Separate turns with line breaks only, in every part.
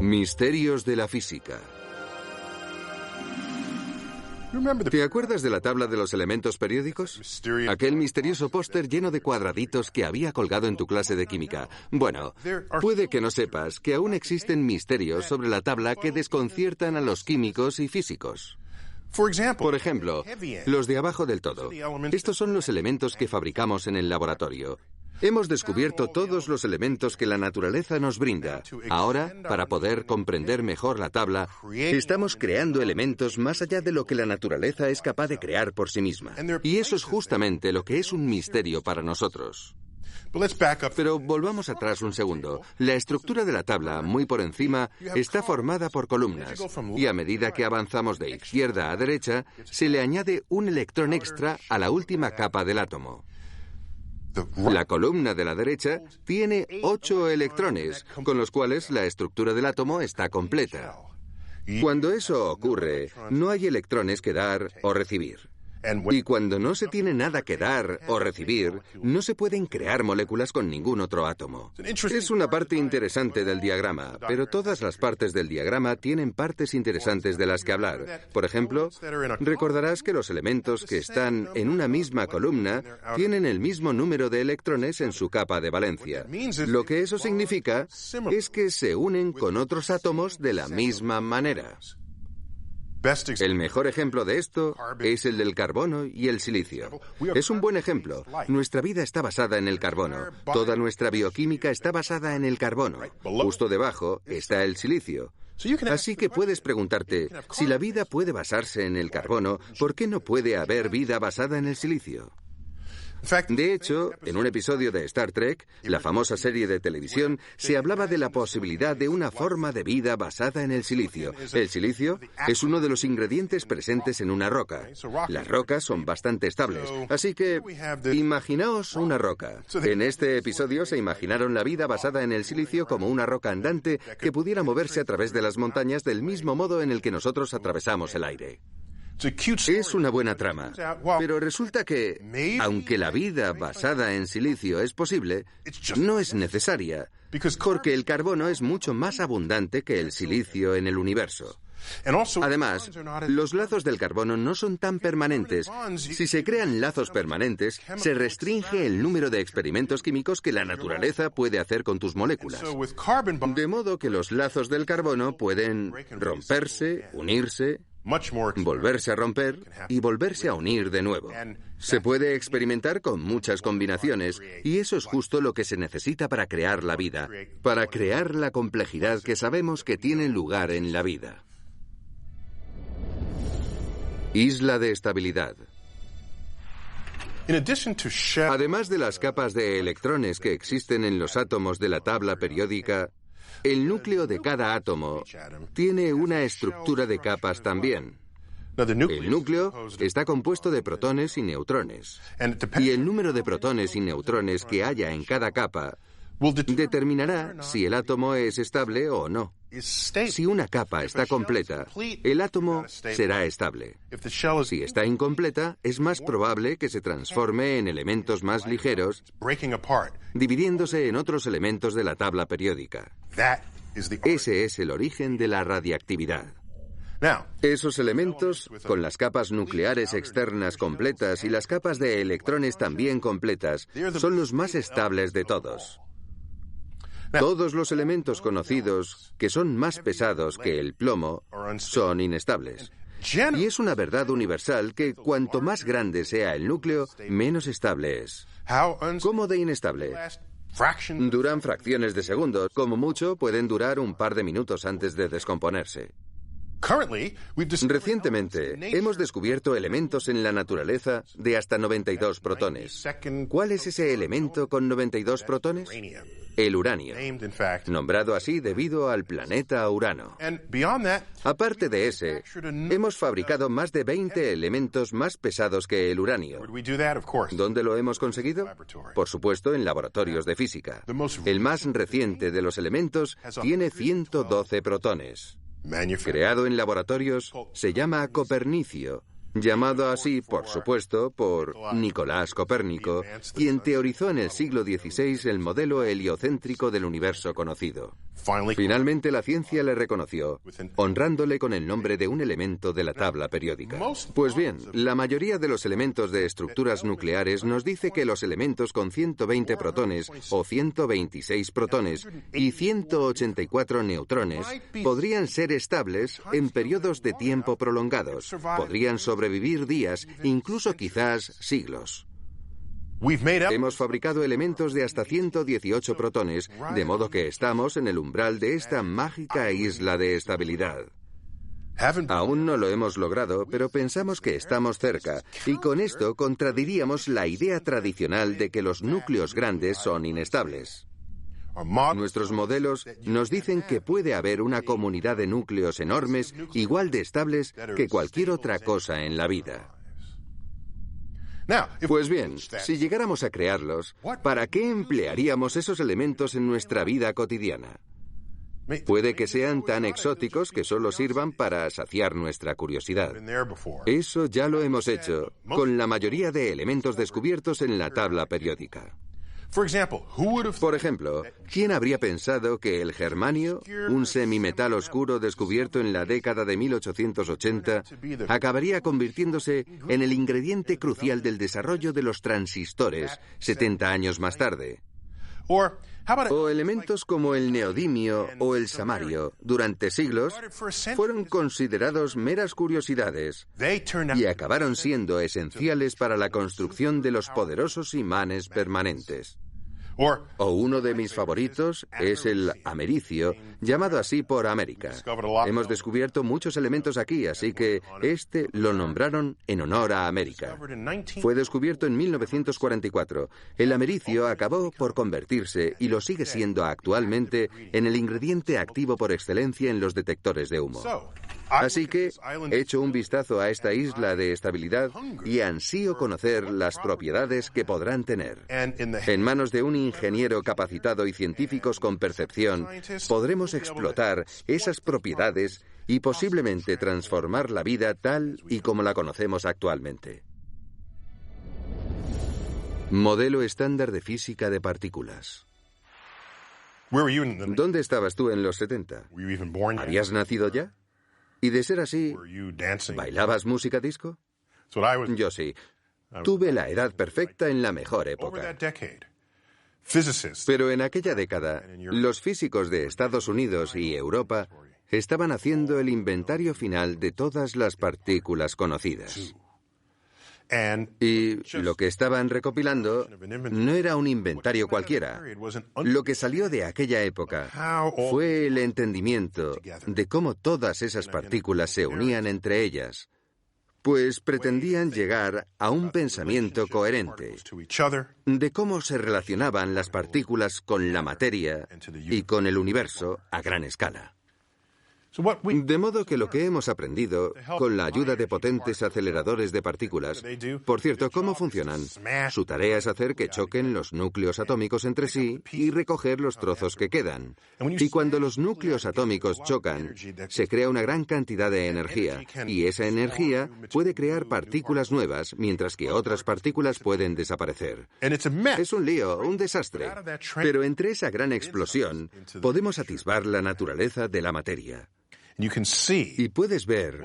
Misterios de la física. ¿Te acuerdas de la tabla de los elementos periódicos? Aquel misterioso póster lleno de cuadraditos que había colgado en tu clase de química. Bueno, puede que no sepas que aún existen misterios sobre la tabla que desconciertan a los químicos y físicos. Por ejemplo, los de abajo del todo. Estos son los elementos que fabricamos en el laboratorio. Hemos descubierto todos los elementos que la naturaleza nos brinda. Ahora, para poder comprender mejor la tabla, estamos creando elementos más allá de lo que la naturaleza es capaz de crear por sí misma. Y eso es justamente lo que es un misterio para nosotros. Pero volvamos atrás un segundo. La estructura de la tabla, muy por encima, está formada por columnas. Y a medida que avanzamos de izquierda a derecha, se le añade un electrón extra a la última capa del átomo. La columna de la derecha tiene 8 electrones, con los cuales la estructura del átomo está completa. Cuando eso ocurre, no hay electrones que dar o recibir. Y cuando no se tiene nada que dar o recibir, no se pueden crear moléculas con ningún otro átomo. Es una parte interesante del diagrama, pero todas las partes del diagrama tienen partes interesantes de las que hablar. Por ejemplo, recordarás que los elementos que están en una misma columna tienen el mismo número de electrones en su capa de valencia. Lo que eso significa es que se unen con otros átomos de la misma manera. El mejor ejemplo de esto es el del carbono y el silicio. Es un buen ejemplo. Nuestra vida está basada en el carbono. Toda nuestra bioquímica está basada en el carbono. Justo debajo está el silicio. Así que puedes preguntarte, si la vida puede basarse en el carbono, ¿por qué no puede haber vida basada en el silicio? De hecho, en un episodio de Star Trek, la famosa serie de televisión, se hablaba de la posibilidad de una forma de vida basada en el silicio. El silicio es uno de los ingredientes presentes en una roca. Las rocas son bastante estables, así que imaginaos una roca. En este episodio se imaginaron la vida basada en el silicio como una roca andante que pudiera moverse a través de las montañas del mismo modo en el que nosotros atravesamos el aire. Es una buena trama, pero resulta que, aunque la vida basada en silicio es posible, no es necesaria, porque el carbono es mucho más abundante que el silicio en el universo. Además, los lazos del carbono no son tan permanentes. Si se crean lazos permanentes, se restringe el número de experimentos químicos que la naturaleza puede hacer con tus moléculas. De modo que los lazos del carbono pueden romperse, unirse, volverse a romper y volverse a unir de nuevo. Se puede experimentar con muchas combinaciones y eso es justo lo que se necesita para crear la vida, para crear la complejidad que sabemos que tiene lugar en la vida. Isla de estabilidad. Además de las capas de electrones que existen en los átomos de la tabla periódica, el núcleo de cada átomo tiene una estructura de capas también. El núcleo está compuesto de protones y neutrones. Y el número de protones y neutrones que haya en cada capa determinará si el átomo es estable o no. Si una capa está completa, el átomo será estable. Si está incompleta, es más probable que se transforme en elementos más ligeros, dividiéndose en otros elementos de la tabla periódica. Ese es el origen de la radiactividad. Esos elementos, con las capas nucleares externas completas y las capas de electrones también completas, son los más estables de todos. Todos los elementos conocidos que son más pesados que el plomo son inestables. Y es una verdad universal que cuanto más grande sea el núcleo, menos estable es. ¿Cómo de inestable? Duran fracciones de segundo. Como mucho, pueden durar un par de minutos antes de descomponerse. Recientemente, hemos descubierto elementos en la naturaleza de hasta 92 protones. ¿Cuál es ese elemento con 92 protones? El uranio, nombrado así debido al planeta Urano. Aparte de ese, hemos fabricado más de 20 elementos más pesados que el uranio. ¿Dónde lo hemos conseguido? Por supuesto, en laboratorios de física. El más reciente de los elementos tiene 112 protones. Creado en laboratorios, se llama copernicio, llamado así, por supuesto, por Nicolás Copérnico, quien teorizó en el siglo XVI el modelo heliocéntrico del universo conocido. Finalmente la ciencia le reconoció, honrándole con el nombre de un elemento de la tabla periódica. Pues bien, la mayoría de los elementos de estructuras nucleares nos dice que los elementos con 120 protones o 126 protones y 184 neutrones podrían ser estables en periodos de tiempo prolongados, podrían sobrevivir días, incluso quizás siglos. Hemos fabricado elementos de hasta 118 protones, de modo que estamos en el umbral de esta mágica isla de estabilidad. Aún no lo hemos logrado, pero pensamos que estamos cerca, y con esto contradiríamos la idea tradicional de que los núcleos grandes son inestables. Nuestros modelos nos dicen que puede haber una comunidad de núcleos enormes igual de estables que cualquier otra cosa en la vida. Pues bien, si llegáramos a crearlos, ¿para qué emplearíamos esos elementos en nuestra vida cotidiana? Puede que sean tan exóticos que solo sirvan para saciar nuestra curiosidad. Eso ya lo hemos hecho con la mayoría de elementos descubiertos en la tabla periódica. Por ejemplo, ¿quién habría pensado que el germanio, un semimetal oscuro descubierto en la década de 1880, acabaría convirtiéndose en el ingrediente crucial del desarrollo de los transistores 70 años más tarde? O elementos como el neodimio o el samario, durante siglos, fueron considerados meras curiosidades y acabaron siendo esenciales para la construcción de los poderosos imanes permanentes. O uno de mis favoritos es el americio, llamado así por América. Hemos descubierto muchos elementos aquí, así que este lo nombraron en honor a América. Fue descubierto en 1944. El americio acabó por convertirse, y lo sigue siendo actualmente, en el ingrediente activo por excelencia en los detectores de humo. Así que echo un vistazo a esta isla de estabilidad y ansío conocer las propiedades que podrán tener. En manos de un ingeniero capacitado y científicos con percepción, podremos explotar esas propiedades y posiblemente transformar la vida tal y como la conocemos actualmente. Modelo estándar de física de partículas. ¿Dónde estabas tú en los 70? ¿Habías nacido ya? Y de ser así, ¿bailabas música disco? Yo sí. Tuve la edad perfecta en la mejor época. Pero en aquella década, los físicos de Estados Unidos y Europa estaban haciendo el inventario final de todas las partículas conocidas. Y lo que estaban recopilando no era un inventario cualquiera. Lo que salió de aquella época fue el entendimiento de cómo todas esas partículas se unían entre ellas, pues pretendían llegar a un pensamiento coherente de cómo se relacionaban las partículas con la materia y con el universo a gran escala. De modo que lo que hemos aprendido, con la ayuda de potentes aceleradores de partículas, por cierto, ¿cómo funcionan? Su tarea es hacer que choquen los núcleos atómicos entre sí y recoger los trozos que quedan. Y cuando los núcleos atómicos chocan, se crea una gran cantidad de energía, y esa energía puede crear partículas nuevas, mientras que otras partículas pueden desaparecer. Es un lío, un desastre. Pero entre esa gran explosión, podemos atisbar la naturaleza de la materia. Y puedes ver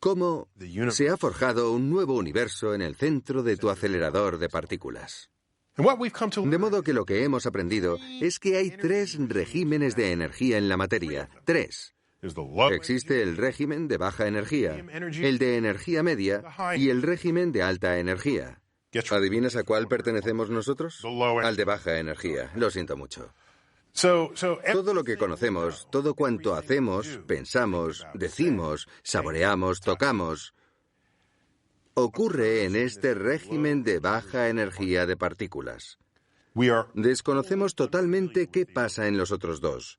cómo se ha forjado un nuevo universo en el centro de tu acelerador de partículas. De modo que lo que hemos aprendido es que hay 3 regímenes de energía en la materia. 3. Existe el régimen de baja energía, el de energía media y el régimen de alta energía. ¿Adivinas a cuál pertenecemos nosotros? Al de baja energía. Lo siento mucho. Todo lo que conocemos, todo cuanto hacemos, pensamos, decimos, saboreamos, tocamos, ocurre en este régimen de baja energía de partículas. Desconocemos totalmente qué pasa en los otros dos.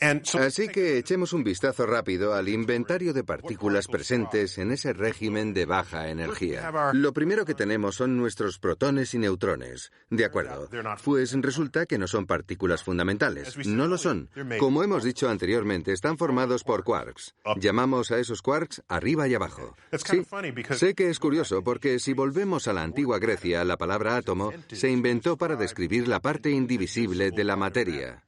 Así que echemos un vistazo rápido al inventario de partículas presentes en ese régimen de baja energía. Lo primero que tenemos son nuestros protones y neutrones. De acuerdo. Pues resulta que no son partículas fundamentales. No lo son. Como hemos dicho anteriormente, están formados por quarks. Llamamos a esos quarks arriba y abajo. Sí, sé que es curioso porque si volvemos a la antigua Grecia, la palabra átomo se inventó para describir la parte indivisible de la materia.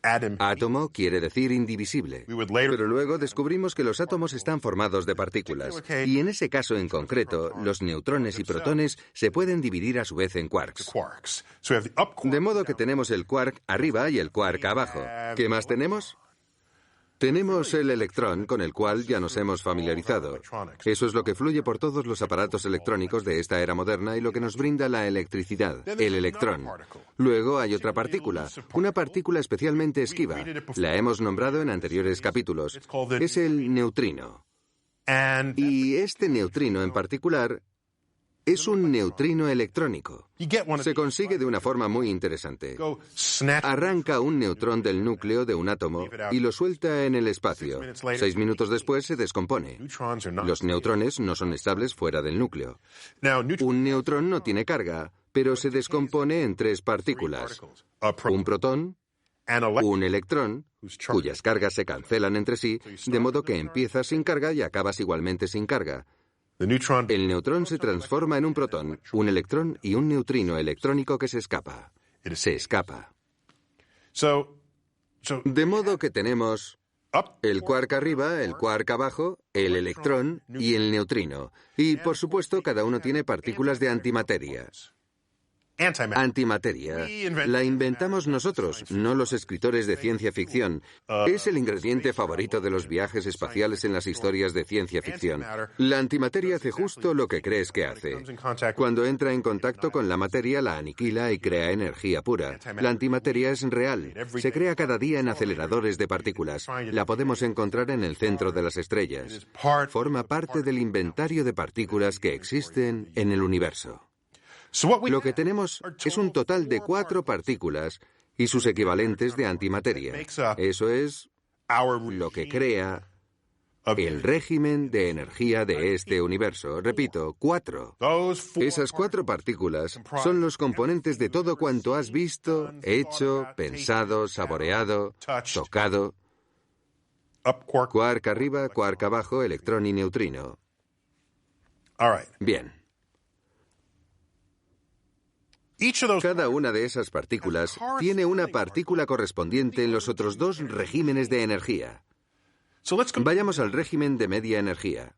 Átomo quiere decir indivisible. Pero luego descubrimos que los átomos están formados de partículas. Y en ese caso en concreto, los neutrones y protones se pueden dividir a su vez en quarks. De modo que tenemos el quark arriba y el quark abajo. ¿Qué más tenemos? Tenemos el electrón, con el cual ya nos hemos familiarizado. Eso es lo que fluye por todos los aparatos electrónicos de esta era moderna y lo que nos brinda la electricidad, el electrón. Luego hay otra partícula, una partícula especialmente esquiva. La hemos nombrado en anteriores capítulos. Es el neutrino. Y este neutrino en particular es un neutrino electrónico. Se consigue de una forma muy interesante. Arranca un neutrón del núcleo de un átomo y lo suelta en el espacio. 6 minutos después se descompone. Los neutrones no son estables fuera del núcleo. Un neutrón no tiene carga, pero se descompone en 3 partículas. Un protón, un electrón, cuyas cargas se cancelan entre sí, de modo que empiezas sin carga y acabas igualmente sin carga. El neutrón se transforma en un protón, un electrón y un neutrino electrónico que se escapa. Se escapa. De modo que tenemos el quark arriba, el quark abajo, el electrón y el neutrino. Y, por supuesto, cada uno tiene partículas de antimateria. Antimateria. La inventamos nosotros, no los escritores de ciencia ficción. Es el ingrediente favorito de los viajes espaciales en las historias de ciencia ficción. La antimateria hace justo lo que crees que hace. Cuando entra en contacto con la materia, la aniquila y crea energía pura. La antimateria es real. Se crea cada día en aceleradores de partículas. La podemos encontrar en el centro de las estrellas. Forma parte del inventario de partículas que existen en el universo. Lo que tenemos es un total de 4 partículas y sus equivalentes de antimateria. Eso es lo que crea el régimen de energía de este universo. Repito, 4. Esas 4 partículas son los componentes de todo cuanto has visto, hecho, pensado, saboreado, tocado. Quark arriba, quark abajo, electrón y neutrino. Bien. Cada una de esas partículas tiene una partícula correspondiente en los otros 2 regímenes de energía. Vayamos al régimen de media energía.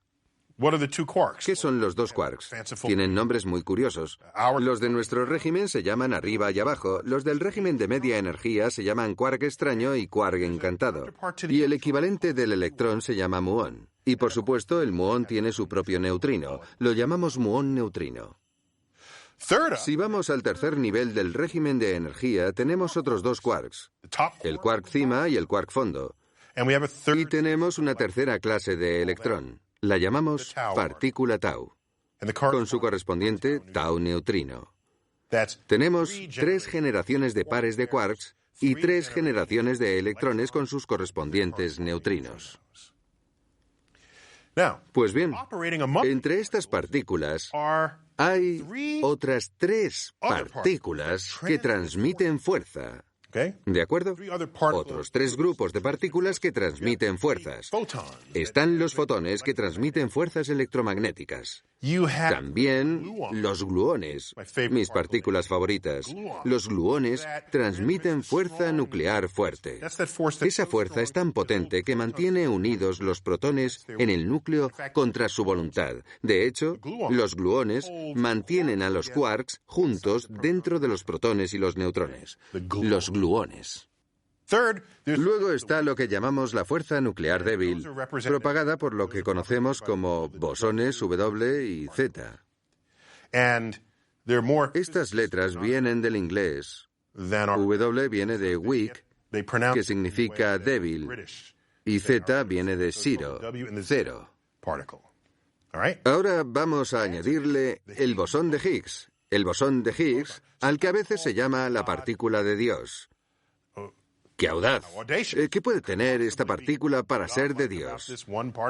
¿Qué son los 2 quarks? Tienen nombres muy curiosos. Los de nuestro régimen se llaman arriba y abajo. Los del régimen de media energía se llaman quark extraño y quark encantado. Y el equivalente del electrón se llama muón. Y por supuesto, el muón tiene su propio neutrino. Lo llamamos muón neutrino. Si vamos al tercer nivel del régimen de energía, tenemos otros 2 quarks, el quark cima y el quark fondo. Y tenemos una tercera clase de electrón. La llamamos partícula tau, con su correspondiente tau neutrino. Tenemos 3 generaciones de pares de quarks y 3 generaciones de electrones con sus correspondientes neutrinos. Pues bien, entre estas partículas hay otras 3 partículas que transmiten fuerza. ¿De acuerdo? Otros 3 grupos de partículas que transmiten fuerzas. Están los fotones que transmiten fuerzas electromagnéticas. También los gluones, mis partículas favoritas. Los gluones transmiten fuerza nuclear fuerte. Esa fuerza es tan potente que mantiene unidos los protones en el núcleo contra su voluntad. De hecho, los gluones mantienen a los quarks juntos dentro de los protones y los neutrones. Los gluones. Luego está lo que llamamos la fuerza nuclear débil, propagada por lo que conocemos como bosones W y Z. Estas letras vienen del inglés. W viene de weak, que significa débil, y Z viene de zero, cero. Ahora vamos a añadirle el bosón de Higgs. El bosón de Higgs, al que a veces se llama la partícula de Dios. ¡Qué audaz! ¿Qué puede tener esta partícula para ser de Dios?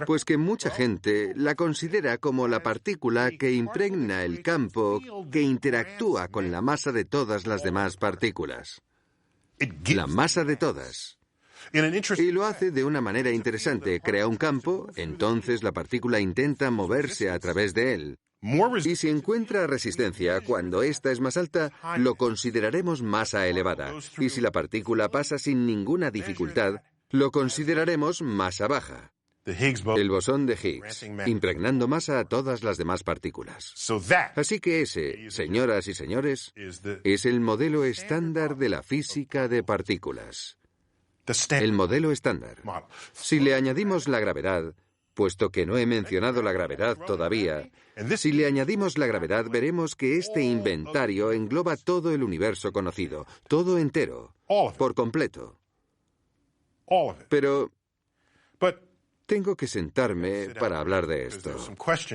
Pues que mucha gente la considera como la partícula que impregna el campo que interactúa con la masa de todas las demás partículas. La masa de todas. Y lo hace de una manera interesante. Crea un campo, entonces la partícula intenta moverse a través de él. Y si encuentra resistencia cuando ésta es más alta, lo consideraremos masa elevada. Y si la partícula pasa sin ninguna dificultad, lo consideraremos masa baja. El bosón de Higgs, impregnando masa a todas las demás partículas. Así que ese, señoras y señores, es el modelo estándar de la física de partículas. El modelo estándar. Si le añadimos la gravedad, puesto que no he mencionado la gravedad todavía, si le añadimos la gravedad, veremos que este inventario engloba todo el universo conocido, todo entero, por completo. Pero tengo que sentarme para hablar de esto,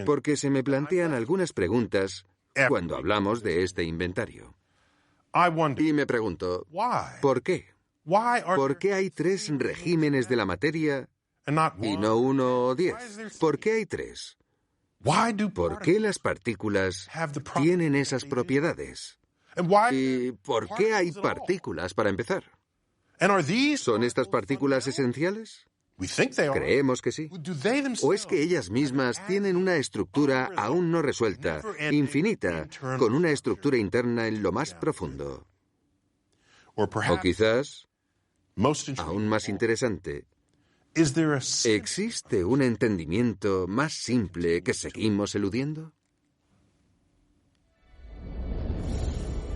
porque se me plantean algunas preguntas cuando hablamos de este inventario. Y me pregunto, ¿por qué? ¿Por qué hay 3 regímenes de la materia y no 1 o 10? ¿Por qué hay 3? ¿Por qué las partículas tienen esas propiedades? ¿Y por qué hay partículas para empezar? ¿Son estas partículas esenciales? Creemos que sí. ¿O es que ellas mismas tienen una estructura aún no resuelta, infinita, con una estructura interna en lo más profundo? O quizás, aún más interesante, ¿existe un entendimiento más simple que seguimos eludiendo?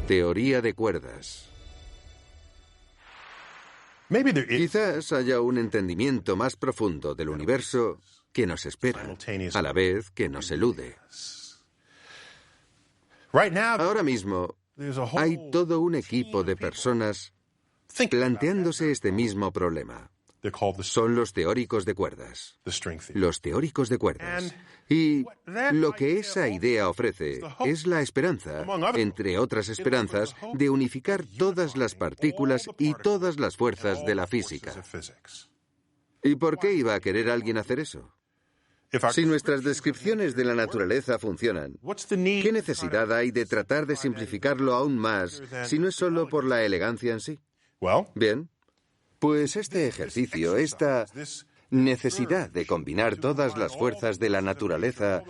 Teoría de cuerdas. Quizás haya un entendimiento más profundo del universo que nos espera, a la vez que nos elude. Ahora mismo, hay todo un equipo de personas planteándose este mismo problema. Son los teóricos de cuerdas. Los teóricos de cuerdas. Y lo que esa idea ofrece es la esperanza, entre otras esperanzas, de unificar todas las partículas y todas las fuerzas de la física. ¿Y por qué iba a querer alguien hacer eso? Si nuestras descripciones de la naturaleza funcionan, ¿qué necesidad hay de tratar de simplificarlo aún más si no es solo por la elegancia en sí? Bien. Pues este ejercicio, esta necesidad de combinar todas las fuerzas de la naturaleza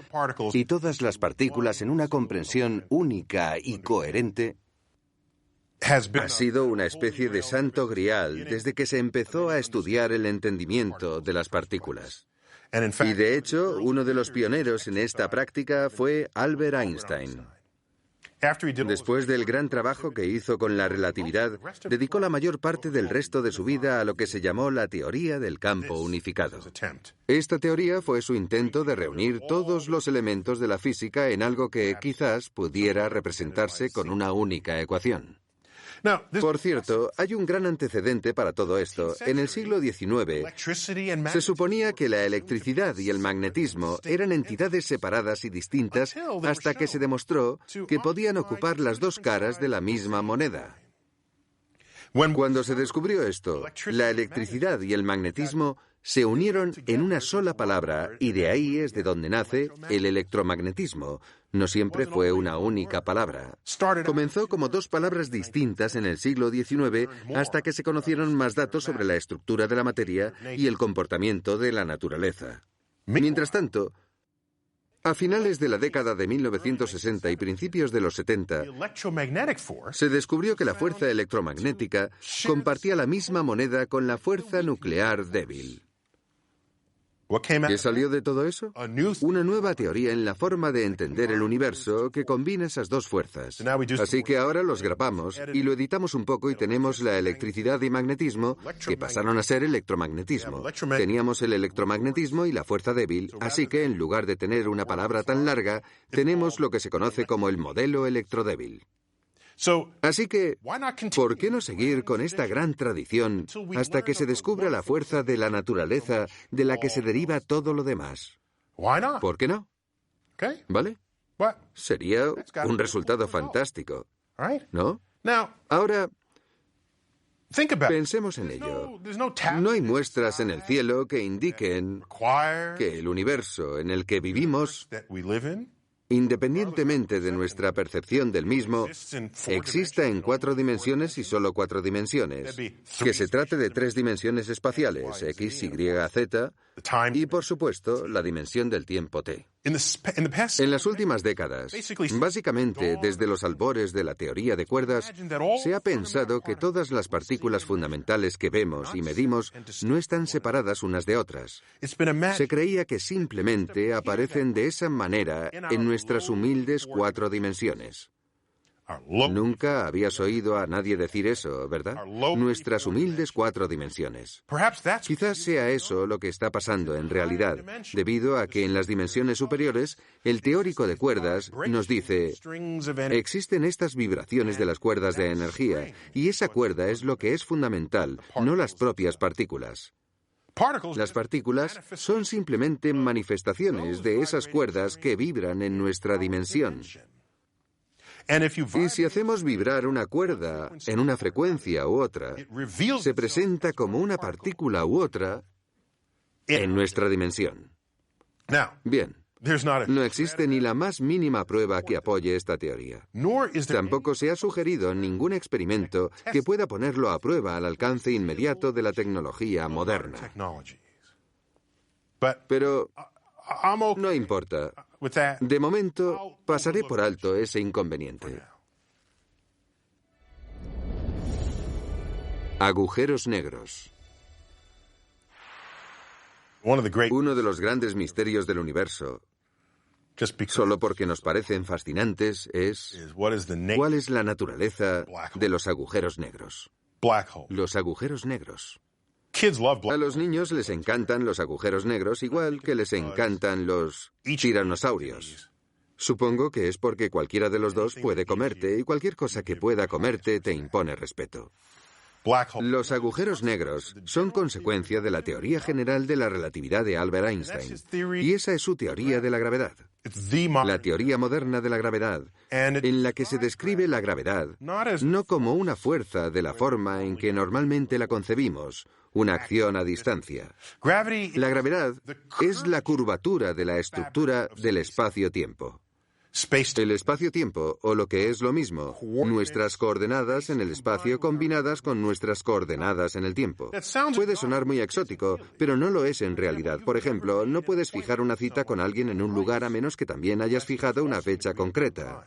y todas las partículas en una comprensión única y coherente, ha sido una especie de santo grial desde que se empezó a estudiar el entendimiento de las partículas. Y de hecho, uno de los pioneros en esta práctica fue Albert Einstein. Después del gran trabajo que hizo con la relatividad, dedicó la mayor parte del resto de su vida a lo que se llamó la teoría del campo unificado. Esta teoría fue su intento de reunir todos los elementos de la física en algo que quizás pudiera representarse con una única ecuación. Por cierto, hay un gran antecedente para todo esto. En el siglo XIX, se suponía que la electricidad y el magnetismo eran entidades separadas y distintas hasta que se demostró que podían ocupar las dos caras de la misma moneda. Cuando se descubrió esto, la electricidad y el magnetismo se unieron en una sola palabra y de ahí es de donde nace el electromagnetismo. No siempre fue una única palabra. Comenzó como dos palabras distintas en el siglo XIX hasta que se conocieron más datos sobre la estructura de la materia y el comportamiento de la naturaleza. Mientras tanto, a finales de la década de 1960 y principios de los 70, se descubrió que la fuerza electromagnética compartía la misma moneda con la fuerza nuclear débil. ¿Qué salió de todo eso? Una nueva teoría en la forma de entender el universo que combina esas dos fuerzas. Así que ahora los grabamos y lo editamos un poco y tenemos la electricidad y magnetismo que pasaron a ser electromagnetismo. Teníamos el electromagnetismo y la fuerza débil, así que en lugar de tener una palabra tan larga, tenemos lo que se conoce como el modelo electrodébil. Así que, ¿por qué no seguir con esta gran tradición hasta que se descubra la fuerza de la naturaleza de la que se deriva todo lo demás? ¿Por qué no? ¿Vale? Sería un resultado fantástico, ¿no? Ahora, pensemos en ello. No hay muestras en el cielo que indiquen que el universo en el que vivimos, independientemente de nuestra percepción del mismo, exista en 4 dimensiones y solo 4 dimensiones. Que se trate de 3 dimensiones espaciales, X, Y, Z, y por supuesto, la dimensión del tiempo T. En las últimas décadas, básicamente desde los albores de la teoría de cuerdas, se ha pensado que todas las partículas fundamentales que vemos y medimos no están separadas unas de otras. Se creía que simplemente aparecen de esa manera en nuestras humildes 4 dimensiones. Nunca habías oído a nadie decir eso, ¿verdad? Nuestras humildes 4 dimensiones. Quizás sea eso lo que está pasando en realidad, debido a que en las dimensiones superiores, el teórico de cuerdas nos dice, existen estas vibraciones de las cuerdas de energía, y esa cuerda es lo que es fundamental, no las propias partículas. Las partículas son simplemente manifestaciones de esas cuerdas que vibran en nuestra dimensión. Y si hacemos vibrar una cuerda en una frecuencia u otra, se presenta como una partícula u otra en nuestra dimensión. Bien, no existe ni la más mínima prueba que apoye esta teoría. Tampoco se ha sugerido ningún experimento que pueda ponerlo a prueba al alcance inmediato de la tecnología moderna. Pero no importa. De momento, pasaré por alto ese inconveniente. Agujeros negros. Uno de los grandes misterios del universo, solo porque nos parecen fascinantes, es ¿cuál es la naturaleza de los agujeros negros? Los agujeros negros. A los niños les encantan los agujeros negros igual que les encantan los tiranosaurios. Supongo que es porque cualquiera de los dos puede comerte y cualquier cosa que pueda comerte te impone respeto. Los agujeros negros son consecuencia de la teoría general de la relatividad de Albert Einstein, y esa es su teoría de la gravedad. La teoría moderna de la gravedad, en la que se describe la gravedad no como una fuerza de la forma en que normalmente la concebimos, una acción a distancia. La gravedad es la curvatura de la estructura del espacio-tiempo. El espacio-tiempo, o lo que es lo mismo, nuestras coordenadas en el espacio combinadas con nuestras coordenadas en el tiempo. Puede sonar muy exótico, pero no lo es en realidad. Por ejemplo, no puedes fijar una cita con alguien en un lugar a menos que también hayas fijado una fecha concreta.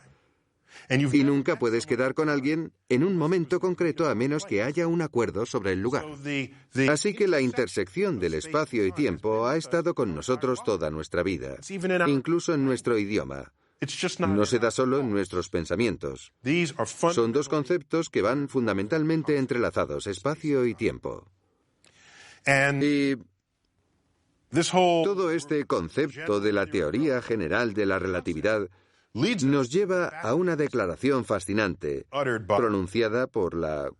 Y nunca puedes quedar con alguien en un momento concreto a menos que haya un acuerdo sobre el lugar. Así que la intersección del espacio y tiempo ha estado con nosotros toda nuestra vida, incluso en nuestro idioma. No se da solo en nuestros pensamientos. Son dos conceptos que van fundamentalmente entrelazados, espacio y tiempo. Y todo este concepto de la teoría general de la relatividad nos lleva a una declaración fascinante, pronunciada por la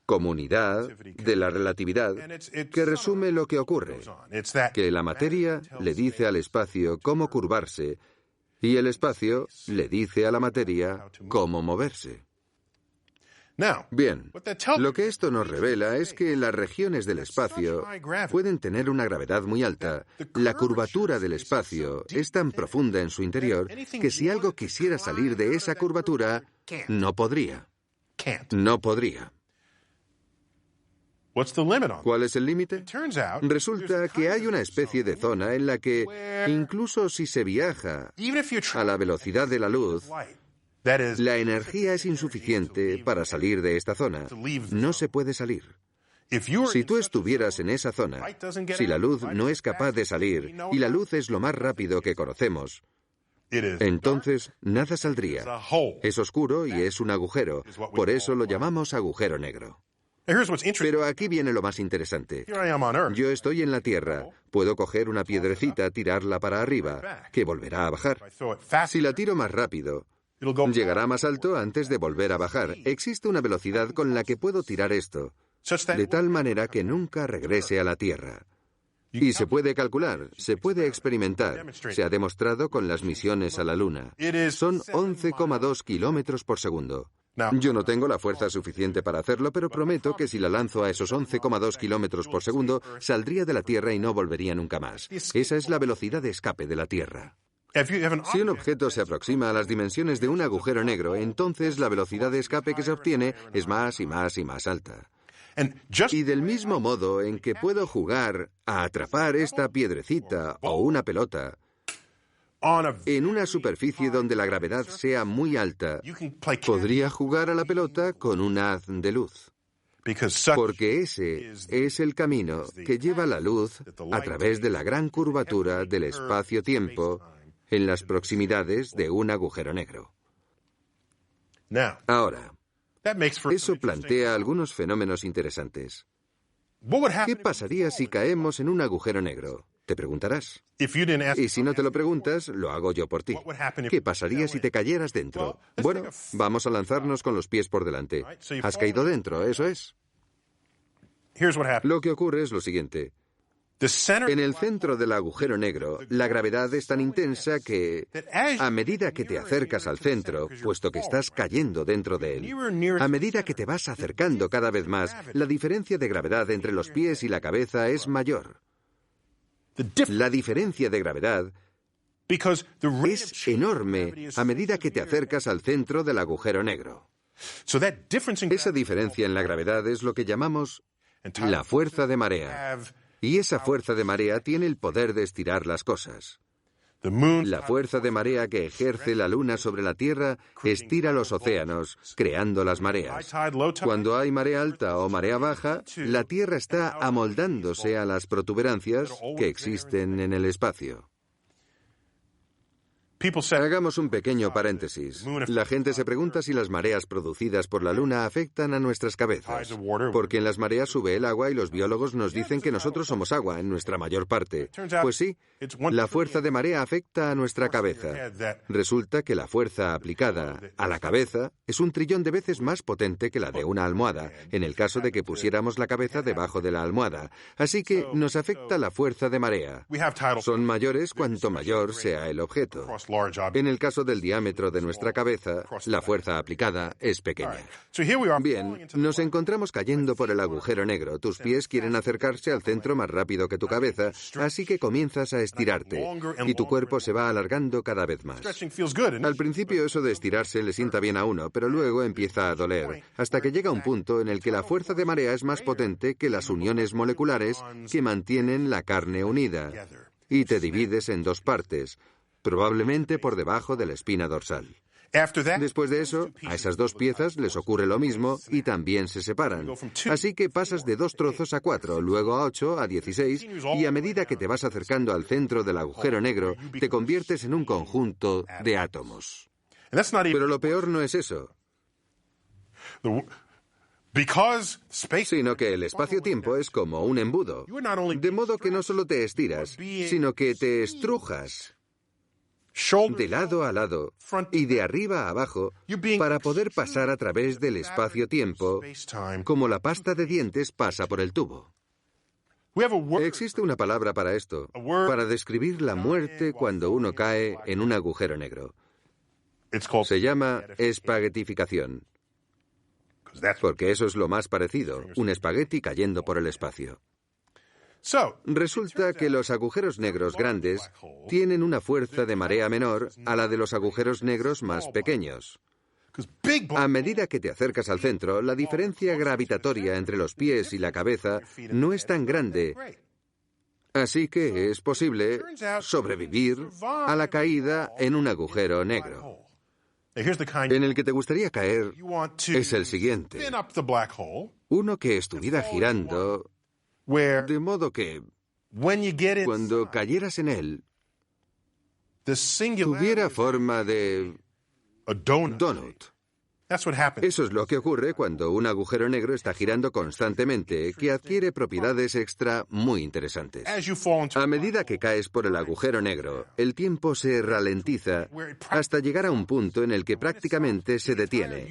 comunidad de la relatividad, que resume lo que ocurre, que la materia le dice al espacio cómo curvarse, y el espacio le dice a la materia cómo moverse. Bien, lo que esto nos revela es que las regiones del espacio pueden tener una gravedad muy alta. La curvatura del espacio es tan profunda en su interior que si algo quisiera salir de esa curvatura, no podría. No podría. ¿Cuál es el límite? Resulta que hay una especie de zona en la que, incluso si se viaja a la velocidad de la luz, la energía es insuficiente para salir de esta zona. No se puede salir. Si tú estuvieras en esa zona, si la luz no es capaz de salir, y la luz es lo más rápido que conocemos, entonces nada saldría. Es oscuro y es un agujero. Por eso lo llamamos agujero negro. Pero aquí viene lo más interesante. Yo estoy en la Tierra. Puedo coger una piedrecita, tirarla para arriba, que volverá a bajar. Si la tiro más rápido, llegará más alto antes de volver a bajar. Existe una velocidad con la que puedo tirar esto, de tal manera que nunca regrese a la Tierra. Y se puede calcular, se puede experimentar. Se ha demostrado con las misiones a la Luna. Son 11,2 kilómetros por segundo. Yo no tengo la fuerza suficiente para hacerlo, pero prometo que si la lanzo a esos 11,2 kilómetros por segundo, saldría de la Tierra y no volvería nunca más. Esa es la velocidad de escape de la Tierra. Si un objeto se aproxima a las dimensiones de un agujero negro, entonces la velocidad de escape que se obtiene es más y más y más alta. Y del mismo modo en que puedo jugar a atrapar esta piedrecita o una pelota, En una superficie donde la gravedad sea muy alta, podría jugar a la pelota con un haz de luz. Porque ese es el camino que lleva la luz a través de la gran curvatura del espacio-tiempo en las proximidades de un agujero negro. Ahora, eso plantea algunos fenómenos interesantes. ¿Qué pasaría si caemos en un agujero negro? Te preguntarás. Y si no te lo preguntas, lo hago yo por ti. ¿Qué pasaría si te cayeras dentro? Bueno, vamos a lanzarnos con los pies por delante. Has caído dentro, eso es. Lo que ocurre es lo siguiente. En el centro del agujero negro, la gravedad es tan intensa que, a medida que te acercas al centro, puesto que estás cayendo dentro de él, a medida que te vas acercando cada vez más, la diferencia de gravedad entre los pies y la cabeza es mayor. La diferencia de gravedad es enorme a medida que te acercas al centro del agujero negro. Esa diferencia en la gravedad es lo que llamamos la fuerza de marea. Y esa fuerza de marea tiene el poder de estirar las cosas. La fuerza de marea que ejerce la Luna sobre la Tierra estira los océanos, creando las mareas. Cuando hay marea alta o marea baja, la Tierra está amoldándose a las protuberancias que existen en el espacio. Hagamos un pequeño paréntesis. La gente se pregunta si las mareas producidas por la Luna afectan a nuestras cabezas. Porque en las mareas sube el agua y los biólogos nos dicen que nosotros somos agua en nuestra mayor parte. Pues sí, la fuerza de marea afecta a nuestra cabeza. Resulta que la fuerza aplicada a la cabeza es 1 trillón de veces más potente que la de una almohada, en el caso de que pusiéramos la cabeza debajo de la almohada. Así que nos afecta la fuerza de marea. Son mayores cuanto mayor sea el objeto. En el caso del diámetro de nuestra cabeza, la fuerza aplicada es pequeña. Bien, nos encontramos cayendo por el agujero negro. Tus pies quieren acercarse al centro más rápido que tu cabeza, así que comienzas a estirarte, y tu cuerpo se va alargando cada vez más. Al principio eso de estirarse le sienta bien a uno, pero luego empieza a doler, hasta que llega un punto en el que la fuerza de marea es más potente que las uniones moleculares que mantienen la carne unida, y te divides en 2 partes, probablemente por debajo de la espina dorsal. Después de eso, a esas 2 piezas les ocurre lo mismo y también se separan. Así que pasas de 2 trozos a 4, luego a 8, a 16, y a medida que te vas acercando al centro del agujero negro, te conviertes en un conjunto de átomos. Pero lo peor no es eso, sino que el espacio-tiempo es como un embudo, de modo que no solo te estiras, sino que te estrujas de lado a lado y de arriba a abajo para poder pasar a través del espacio-tiempo como la pasta de dientes pasa por el tubo. Existe una palabra para esto, para describir la muerte cuando uno cae en un agujero negro. Se llama espaguetificación, porque eso es lo más parecido, un espagueti cayendo por el espacio. Resulta que los agujeros negros grandes tienen una fuerza de marea menor a la de los agujeros negros más pequeños. A medida que te acercas al centro, la diferencia gravitatoria entre los pies y la cabeza no es tan grande. Así que es posible sobrevivir a la caída en un agujero negro. En el que te gustaría caer es el siguiente. Uno que estuviera girando de modo que, cuando cayeras en él, tuviera forma de donut. Eso es lo que ocurre cuando un agujero negro está girando constantemente, que adquiere propiedades extra muy interesantes. A medida que caes por el agujero negro, el tiempo se ralentiza hasta llegar a un punto en el que prácticamente se detiene.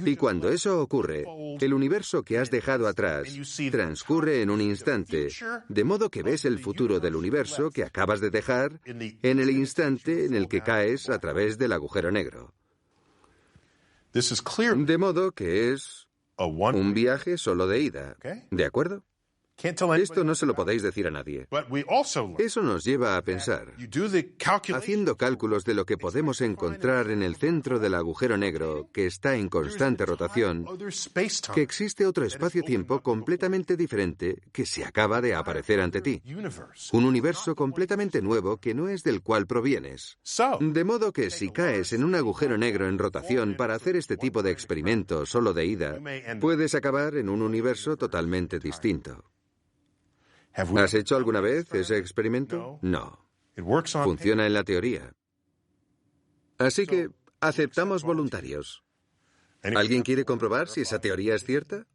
Y cuando eso ocurre, el universo que has dejado atrás transcurre en un instante, de modo que ves el futuro del universo que acabas de dejar en el instante en el que caes a través del agujero negro. De modo que es un viaje solo de ida. ¿De acuerdo? Esto no se lo podéis decir a nadie. Eso nos lleva a pensar, haciendo cálculos de lo que podemos encontrar en el centro del agujero negro, que está en constante rotación, que existe otro espacio-tiempo completamente diferente que se acaba de aparecer ante ti. Un universo completamente nuevo que no es del cual provienes. De modo que si caes en un agujero negro en rotación para hacer este tipo de experimento solo de ida, puedes acabar en un universo totalmente distinto. ¿Has hecho alguna vez ese experimento? No. Funciona en la teoría. Así que aceptamos voluntarios. ¿Alguien quiere comprobar si esa teoría es cierta?